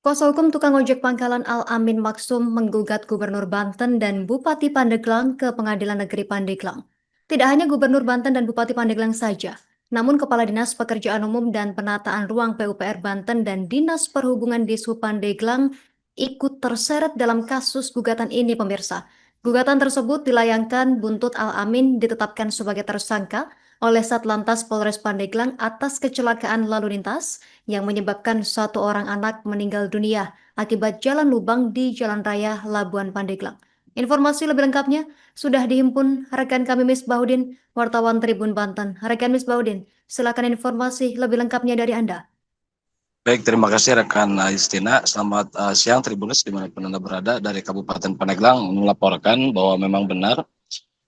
Kuasa hukum tukang ojek pangkalan Al-Amin Maksum menggugat Gubernur Banten dan Bupati Pandeglang ke Pengadilan Negeri Pandeglang. Tidak hanya Gubernur Banten dan Bupati Pandeglang saja, namun Kepala Dinas Pekerjaan Umum dan Penataan Ruang PUPR Banten dan Dinas Perhubungan Dishub Pandeglang ikut terseret dalam kasus gugatan ini, pemirsa. Gugatan tersebut dilayangkan buntut Al-Amin ditetapkan sebagai tersangka oleh Satlantas Polres Pandeglang atas kecelakaan lalu lintas yang menyebabkan satu orang anak meninggal dunia akibat jalan lubang di Jalan Raya Labuan Pandeglang. Informasi lebih lengkapnya sudah dihimpun rekan kami Misbahuddin, wartawan Tribun Banten. Rekan Misbahuddin, silakan informasi lebih lengkapnya dari Anda. Baik, terima kasih rekan Justina. Selamat siang Tribuners dimanapun Anda berada. Dari Kabupaten Pandeglang melaporkan bahwa memang benar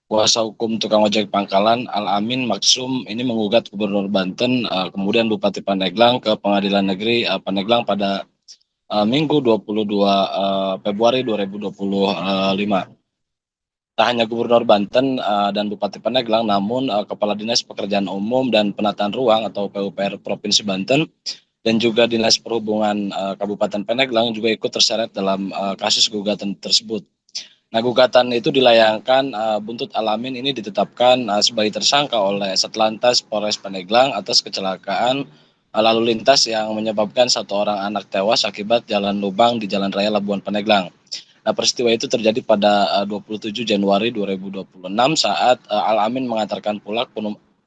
kuasa hukum tukang ojek pangkalan Al-Amin Maksum ini menggugat Gubernur Banten, kemudian Bupati Pandeglang ke Pengadilan Negeri Pandeglang pada Minggu 22 Februari 2025. Tak hanya Gubernur Banten dan Bupati Pandeglang, namun Kepala Dinas Pekerjaan Umum dan Penataan Ruang atau PUPR Provinsi Banten dan juga Dinas Perhubungan Kabupaten Pandeglang juga ikut terseret dalam kasus gugatan tersebut. Nah, gugatan itu dilayangkan buntut Al-Amin ini ditetapkan sebagai tersangka oleh Satlantas Polres Pandeglang atas kecelakaan lalu lintas yang menyebabkan satu orang anak tewas akibat jalan lubang di Jalan Raya Labuan Pandeglang. Nah, peristiwa itu terjadi pada 27 Januari 2026 saat Al-Amin mengantarkan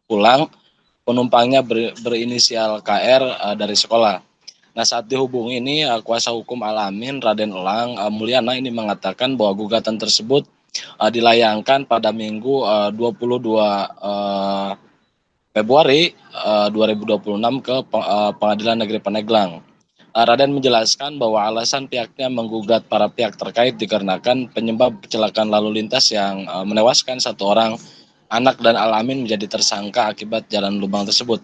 pulang penumpangnya berinisial KR dari sekolah. Nah, saat dihubungi ini kuasa hukum Al-Amin Raden Elang Mulyana ini mengatakan bahwa gugatan tersebut dilayangkan pada Minggu 22 Februari 2026 ke Pengadilan Negeri Pandeglang. Raden menjelaskan bahwa alasan pihaknya menggugat para pihak terkait dikarenakan penyebab kecelakaan lalu lintas yang menewaskan satu orang anak dan Al-Amin menjadi tersangka akibat jalan lubang tersebut.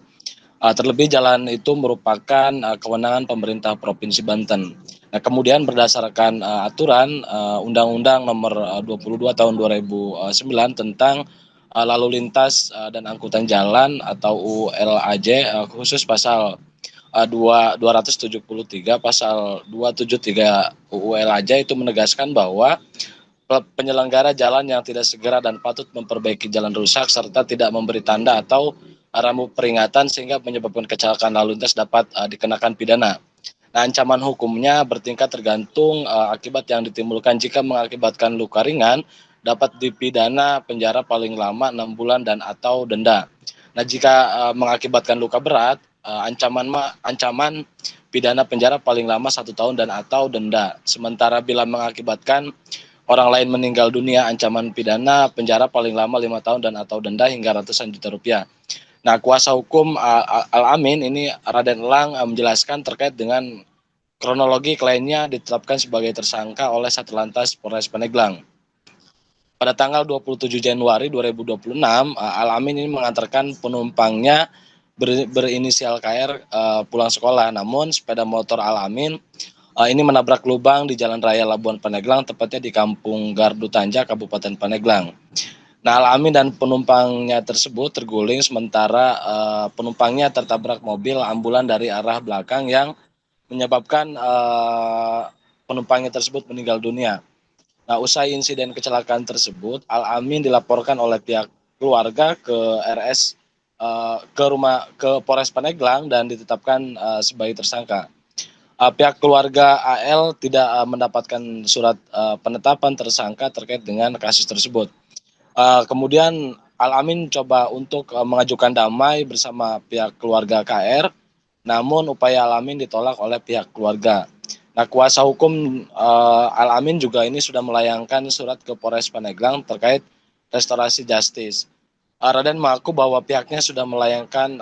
Terlebih jalan itu merupakan kewenangan pemerintah Provinsi Banten. Nah, kemudian berdasarkan aturan Undang-Undang Nomor 22 Tahun 2009 tentang lalu lintas dan angkutan jalan atau ULAJ khusus pasal 273 pasal 273 UU LAJ itu menegaskan bahwa penyelenggara jalan yang tidak segera dan patut memperbaiki jalan rusak serta tidak memberi tanda atau rambu peringatan sehingga menyebabkan kecelakaan lalu lintas dapat dikenakan pidana. Nah, ancaman hukumnya bertingkat tergantung akibat yang ditimbulkan. Jika mengakibatkan luka ringan, dapat dipidana penjara paling lama 6 bulan dan atau denda. Nah, jika mengakibatkan luka berat, ancaman pidana penjara paling lama 1 tahun dan atau denda. Sementara bila mengakibatkan orang lain meninggal dunia, ancaman pidana penjara paling lama 5 tahun dan atau denda hingga ratusan juta rupiah. Nah, kuasa hukum Al-Amin ini Raden Elang menjelaskan terkait dengan kronologi kliennya ditetapkan sebagai tersangka oleh Satlantas Polres Pandeglang. Pada tanggal 27 Januari 2026, Al-Amin ini mengantarkan penumpangnya berinisial KR pulang sekolah. Namun sepeda motor Al-Amin ini menabrak lubang di Jalan Raya Labuan Pandeglang, tepatnya di Kampung Gardu Tanja, Kabupaten Pandeglang. Nah, Al-Amin dan penumpangnya tersebut terguling sementara penumpangnya tertabrak mobil ambulan dari arah belakang yang menyebabkan penumpangnya tersebut meninggal dunia. Nah, usai insiden kecelakaan tersebut, Al-Amin dilaporkan oleh pihak keluarga ke RS ke Polres Pandeglang dan ditetapkan sebagai tersangka. Pihak keluarga AL tidak mendapatkan surat penetapan tersangka terkait dengan kasus tersebut. Kemudian Al-Amin coba untuk mengajukan damai bersama pihak keluarga KR, namun upaya Al-Amin ditolak oleh pihak keluarga. Nah, kuasa hukum Al-Amin juga ini sudah melayangkan surat ke Polres Pandeglang terkait restorasi justice. Raden mengaku bahwa pihaknya sudah melayangkan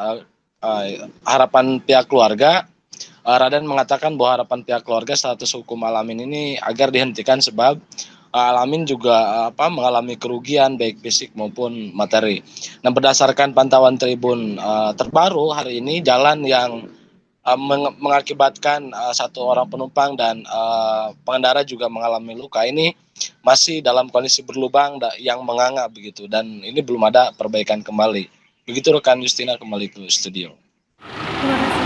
harapan pihak keluarga. Raden mengatakan bahwa harapan pihak keluarga status hukum Al-Amin ini agar dihentikan sebab Al-Amin juga mengalami kerugian baik fisik maupun materi. Nah, berdasarkan pantauan Tribun terbaru hari ini, jalan yang mengakibatkan satu orang penumpang dan pengendara juga mengalami luka ini masih dalam kondisi berlubang yang menganga begitu, dan ini belum ada perbaikan kembali. Begitu rekan Justina, kembali ke studio. Terima kasih.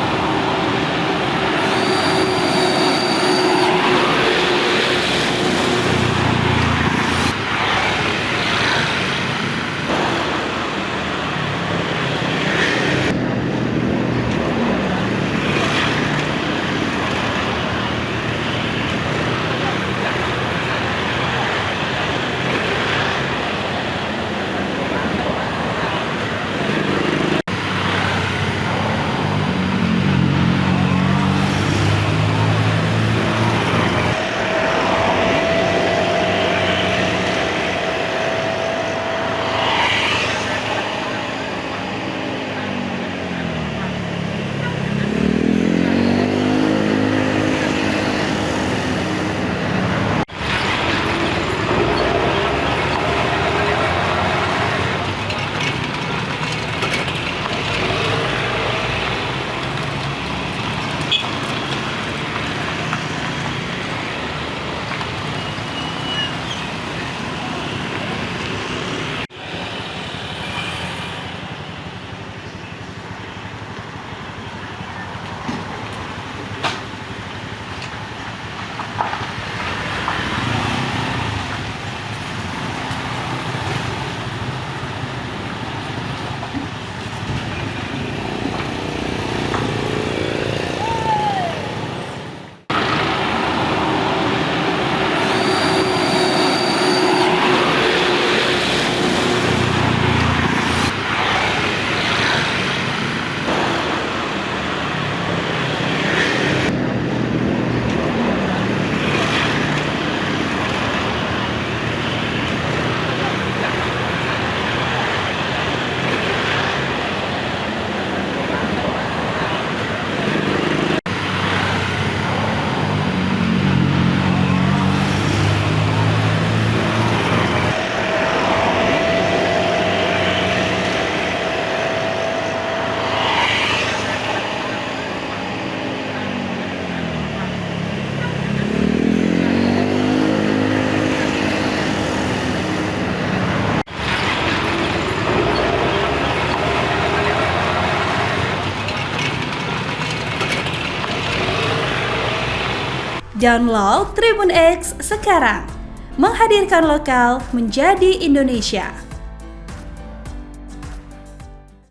Download Tribun X sekarang. Menghadirkan lokal menjadi Indonesia.